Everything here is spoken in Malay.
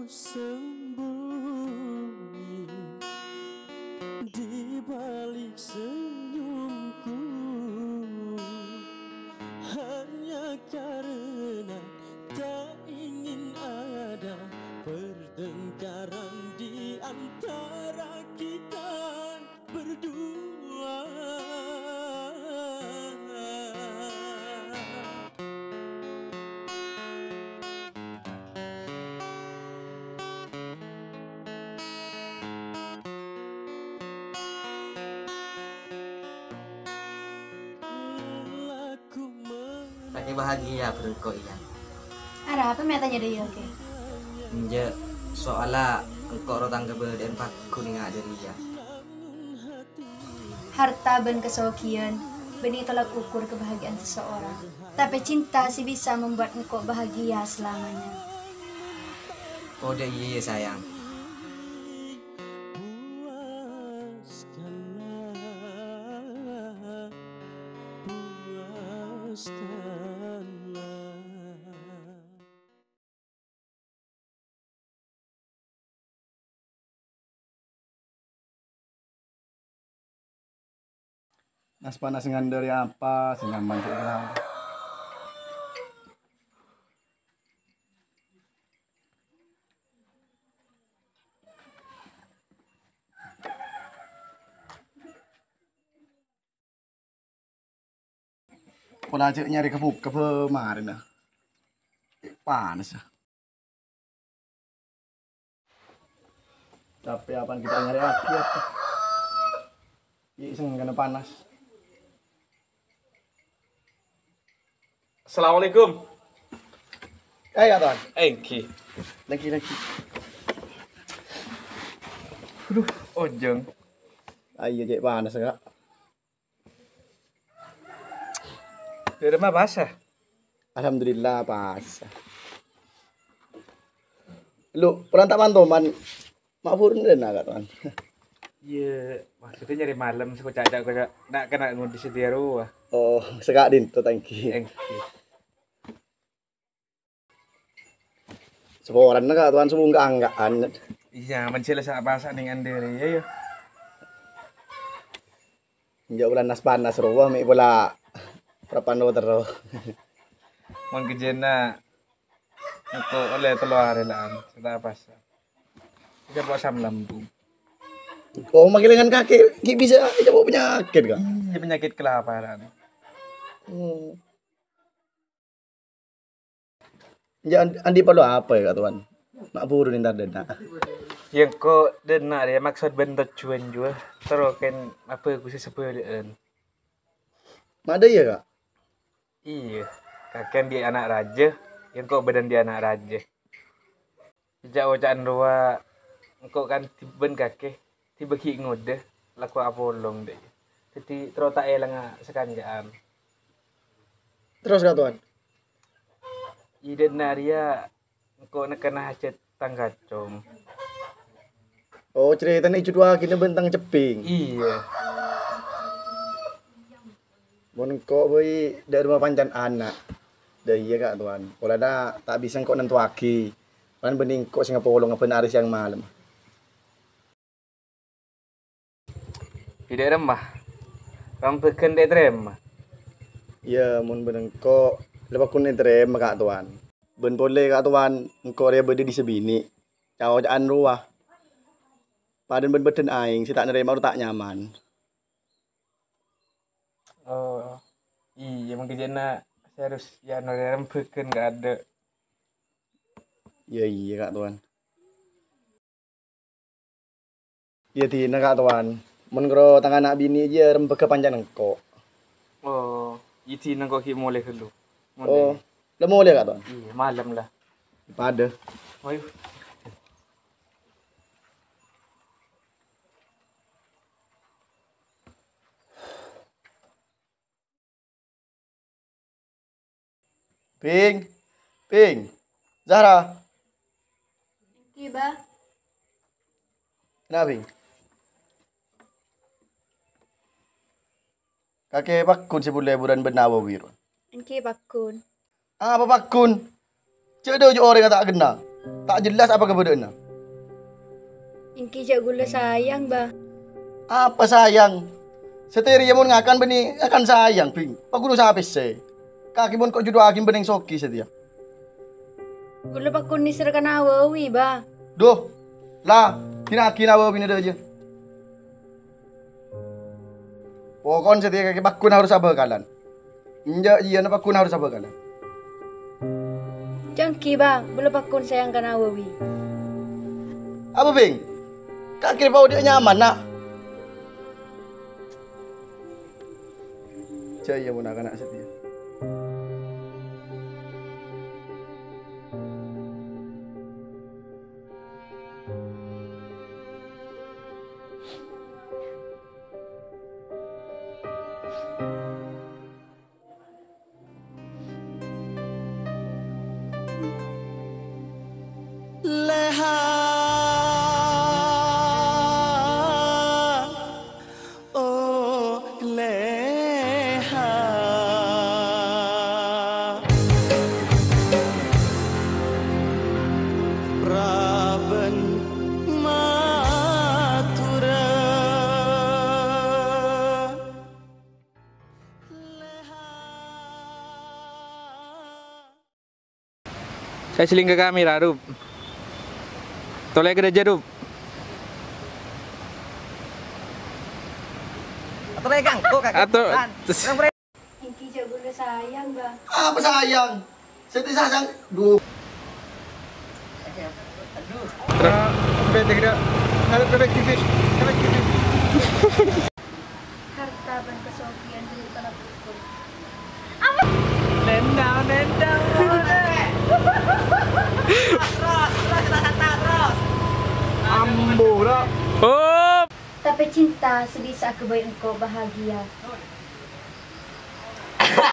sembunyi di balik senyumku, hanya karena tak ingin ada pertengkaran di antara kita berdua. Lagi bahagia perutku Ian. Ada apa meta jadi oke? Nje soalnya engkau rotang keberadaan pakku nih nggak dari dia. Harta ben kesokian, ben tolak ukur kebahagiaan seseorang. Tapi cinta sih bisa membuat engkau bahagia selamanya. Kode iya sayang. Nas panas dengan dari apa, senyaman sekarang. Pola cek nyari ke kemarin dah. Panas. Tapi apaan kita nyari api apa? Iseng kena panas. Assalamualaikum. Ya tuan. Engki. Lagi. Aduh, ojeng. Ayo cek panas enggak? Di rumah basah. Alhamdulillah pas. Lu pulang tak pantau man. Makfur dan agak tuan. Iya, maksudnya nyari malam sih kocak nak kena ngundi setia ruah. Oh, segak din tuh tangki. Engki. Seporan enggak tuan sebung anggaan. Iya, mencela sak pasak ning andere ya yo. Njak bulan nas panas ruah mi bola prapando terus. Mon kejena aku oleh telur arelaan, sak pasak. Kita bawa sam lambung. Oh, magilingan kaki, ki bisa coba penyakit kan? Iya, penyakit kelaparan. Ya andi perlu apa ya tuan? Mak buru nih ntar dana. Yang kok dena ya maksud bentot cuan jua. Terus kan apa aku sih sebelaan. Ada ya kak? Iya, kakek dia anak raja, yang kok badan dia anak raja. Sejak wajaan doa, engkau kan tiben kakek, tiba ki ngode, laku apolong deh. Jadi terus tak elang sekanjaan. Terus kak tuan? Ide naria, engkau nekana hajat tanggacong. Oh cerita nih cudua kini bentang ceping. Iya, Bon kok boy dari rumah pancan anak. Dah iya kak tuan. Kalau ada tak bisa kok nentu aki. Kan bening kok singa polong apa naris yang malam. tidak remah. Rampeken dek remah. Ya mun beneng kok lepas kun entrem kak tuan. Ben boleh kak tuan. Engkau dia berde di sebini. Cawa jaan ruah. Padan ben beden aing, si tak nerima tak nyaman. Oh, iya mungkin jena saya harus ya rampeken gak ada. Iya iya kak tuan. Iya tina kak tuan. Mun kro tangan nak bini aja rembek ke panjang engko. Oh, itu nang kok mulai dulu. Oh, udah mau lihat kak tuan? Iya, malam lah. Pada. Ayo. Ping, Zahra, Kiba, kenapa Ping? Kakek pakun si bule bulan benawa biru. engki bakun. Ah, apa pakun? Cek do orang yang tak kenal. Tak jelas apa kebenarannya. Ingki jak gula sayang bah. Apa sayang? Seteri yang mau ngakan beni akan sayang ping. Pak guru sampai se. Kaki mon kok judo akin bening soki setia. Gula pakun ni serkan awawi bah. Duh. Lah, kina awa bini aja. Pokon setia kaki pakun harus sabar kalan. Inja iya na pakun harus sabar kalan. Jangki bah, gula pakun sayangkan awawi. Apa ping? Kaki bau dia nyaman nak. Jaya mau nak anak setia. Leha, oh leha, Praben matura. Saya seling ke kamera, Rup. Tolong kerja, Rup. Atau pegang, kok kakek. Atau Ingki jak gula sayang bah. Apa sayang? Setia sayang. Duh. Harta ban kesokian dulu tolak ukur. Nendang. Ambo lah. Oh. Tapi cinta sebisa aku baik engkau bahagia.